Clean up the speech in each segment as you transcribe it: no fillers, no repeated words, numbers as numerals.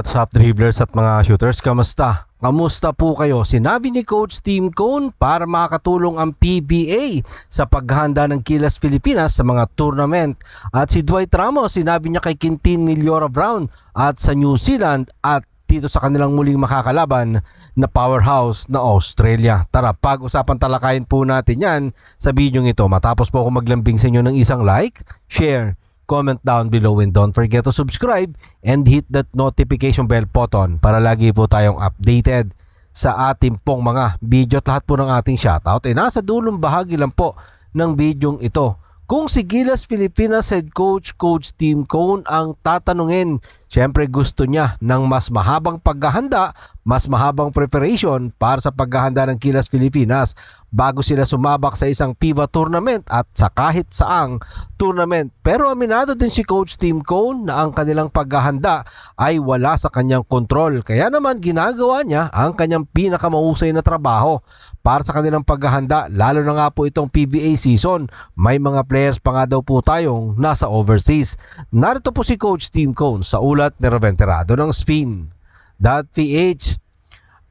What's up, dribblers at mga shooters? Kamusta? Kamusta po kayo? Sinabi ni Coach Tim Cone para makatulong ang PBA sa paghahanda ng Gilas Pilipinas sa mga tournament. At si Dwight Ramos, sinabi niya kay Quintin Millora Brown at sa New Zealand at dito sa kanilang muling makakalaban na powerhouse na Australia. Tara, pag-usapan talakayin po natin yan sa video ito. Matapos po ako maglambing sa inyo ng isang like, share, comment down below, and don't forget to subscribe and hit that notification bell button para lagi po tayong updated sa ating pong mga video at lahat po ng ating shoutout ay nasa dulong bahagi lang po ng videong ito. Kung si Gilas Pilipinas Head Coach Coach Tim Cone ang tatanungin, syempre gusto niya ng mas mahabang paghahanda, mas mahabang preparation para sa paghahanda ng Gilas Pilipinas bago sila sumabak sa isang FIBA tournament at sa kahit saang tournament. Pero aminado din si Coach Tim Cone na ang kanilang paghahanda ay wala sa kanyang kontrol. Kaya naman ginagawa niya ang kanyang pinakamahusay na trabaho para sa kanilang paghahanda, lalo na nga po itong PBA season. May mga players pa nga daw po tayong nasa overseas. Narito po si Coach Tim Cone sa ulat ni Reventerado ng Spin.ph.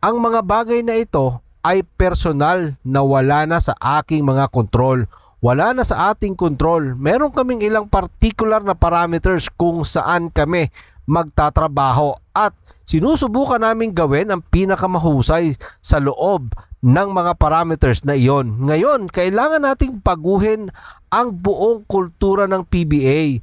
Ang mga bagay na ito ay personal na wala na sa aking mga kontrol. Wala na sa ating kontrol. Meron kaming ilang particular na parameters kung saan kami magtatrabaho at sinusubukan namin gawin ang pinakamahusay sa loob ng mga parameters na iyon. Ngayon, kailangan nating baguhin ang buong kultura ng PBA.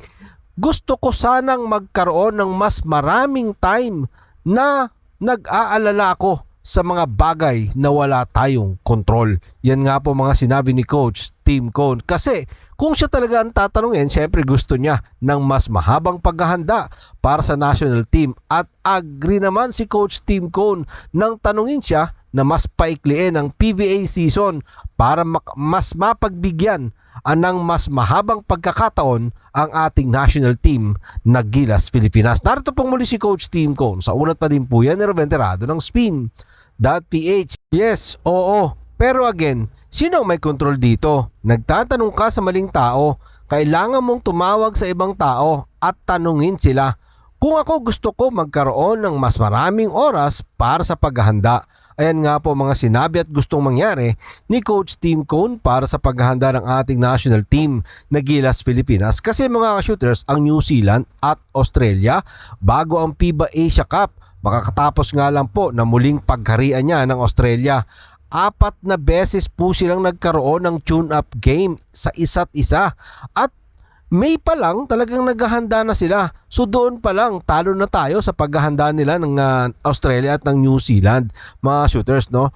Gusto ko sanang magkaroon ng mas maraming time na nag-aalala ako sa mga bagay na wala tayong kontrol. Yan nga po mga sinabi ni Coach Tim Cone. Kasi kung siya talaga ang tatanungin, syempre gusto niya ng mas mahabang paghahanda para sa national team. At agree naman si Coach Tim Cone nang tanungin siya na mas paikliin ang PBA season para mas mapagbigyan ng mas mahabang pagkakataon ang ating national team na Gilas Pilipinas. Narito pong muli si Coach Tim Cone. Sa ulat pa din po yan ni Reventerado ng Spin.ph. Yes, oo. Pero again, sino may control dito? Nagtatanong ka sa maling tao. Kailangan mong tumawag sa ibang tao at tanungin sila. Kung ako gusto ko magkaroon ng mas maraming oras para sa paghahanda, ayan nga po mga sinabi at gustong mangyari ni Coach Tim Cone para sa paghahanda ng ating national team na Gilas Pilipinas. Kasi mga shooters, ang New Zealand at Australia bago ang FIBA Asia Cup, makakatapos nga lang po na muling pagharian niya ng Australia. 4 na beses po silang nagkaroon ng tune-up game sa isa't isa at May pa lang talagang naghahanda na sila. So doon pa lang talo na tayo sa paghahanda nila ng Australia at ng New Zealand, mga shooters, no?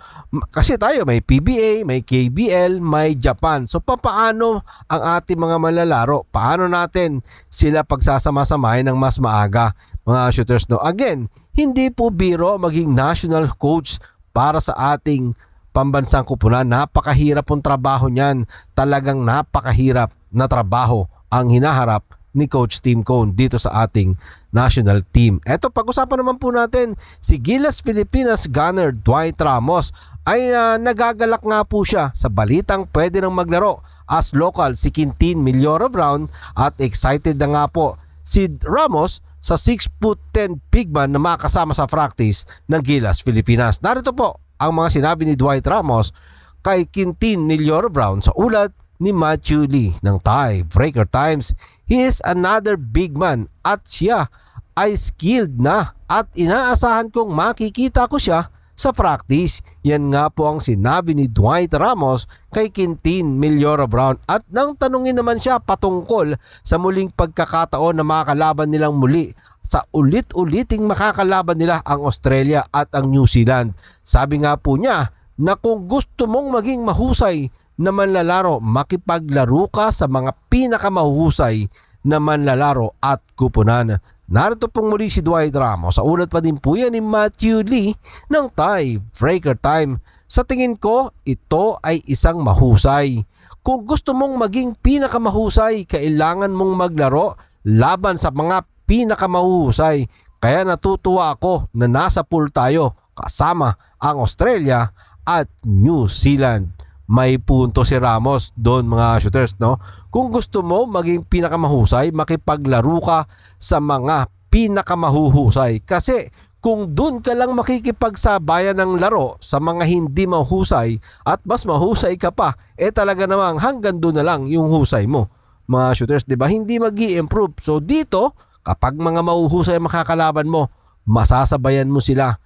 Kasi tayo may PBA, may KBL, may Japan. So papaano ang ating mga manlalaro? Paano natin sila pagsasama-samahin ng mas maaga, mga shooters, no? Again, hindi po biro maging national coach para sa ating pambansang kupunan. Napakahirap pong trabaho niyan. Talagang napakahirap na trabaho ang hinaharap ni Coach Tim Cone dito sa ating national team. Eto, pag-usapan naman po natin si Gilas Pilipinas gunner Dwight Ramos ay nagagalak nga po siya sa balitang pwede nang maglaro as local si Quintin Millora Brown at excited na nga po si Ramos sa 6'10" big man na makasama sa practice ng Gilas Pilipinas. Narito po ang mga sinabi ni Dwight Ramos kay Quintin Millora Brown sa ulat ni Matthew Lee ng Tiebreaker Times. He is another big man at siya ay skilled na at inaasahan kong makikita ko siya sa practice. Yan nga po ang sinabi ni Dwight Ramos kay Quintin Millora Brown at nang tanungin naman siya patungkol sa muling pagkakataon na makakalaban nilang muli sa ulit-uliting makakalaban nila ang Australia at ang New Zealand. Sabi nga po niya na kung gusto mong maging mahusay na manlalaro, makipaglaro ka sa mga pinakamahusay na manlalaro at kupunan. Narito pong muli si Dwight Ramos. Sa ulat pa din po yan ni Matthew Lee ng Tiebreaker Time. Sa tingin ko, ito ay isang mahusay. Kung gusto mong maging pinakamahusay, kailangan mong maglaro laban sa mga pinakamahusay. Kaya natutuwa ako na nasa pool tayo kasama ang Australia at New Zealand. May punto si Ramos doon, mga shooters, no? Kung gusto mo maging pinakamahusay, makipaglaro ka sa mga pinakamahuhusay. Kasi kung dun ka lang makikipagsabayan ng laro sa mga hindi mahusay at mas mahusay ka pa, talaga namang hanggang doon na lang yung husay mo. Mga shooters, 'di ba? Hindi magi-improve. So dito, kapag mga mahuhusay ang makakalaban mo, masasabayan mo sila.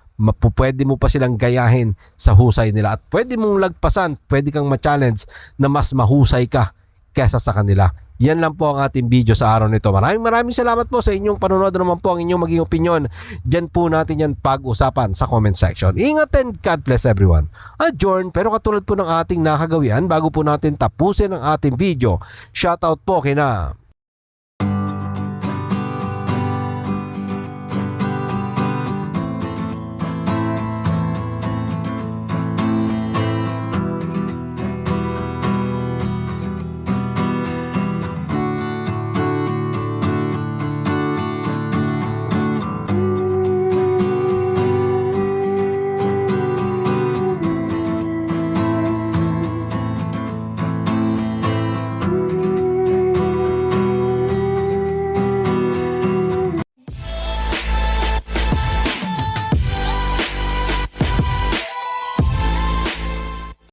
Pwede mo pa silang gayahin sa husay nila at pwede mong lagpasan, pwede kang ma-challenge na mas mahusay ka kesa sa kanila. Yan lang po ang ating video sa araw nito. Maraming salamat po sa inyong panonood. Naman po ang inyong maging opinion. Diyan po natin yan pag-usapan sa comment section. Ingat and God bless everyone. Adjourn, pero katulad po ng ating nakagawian, bago po natin tapusin ang ating video, shoutout po kina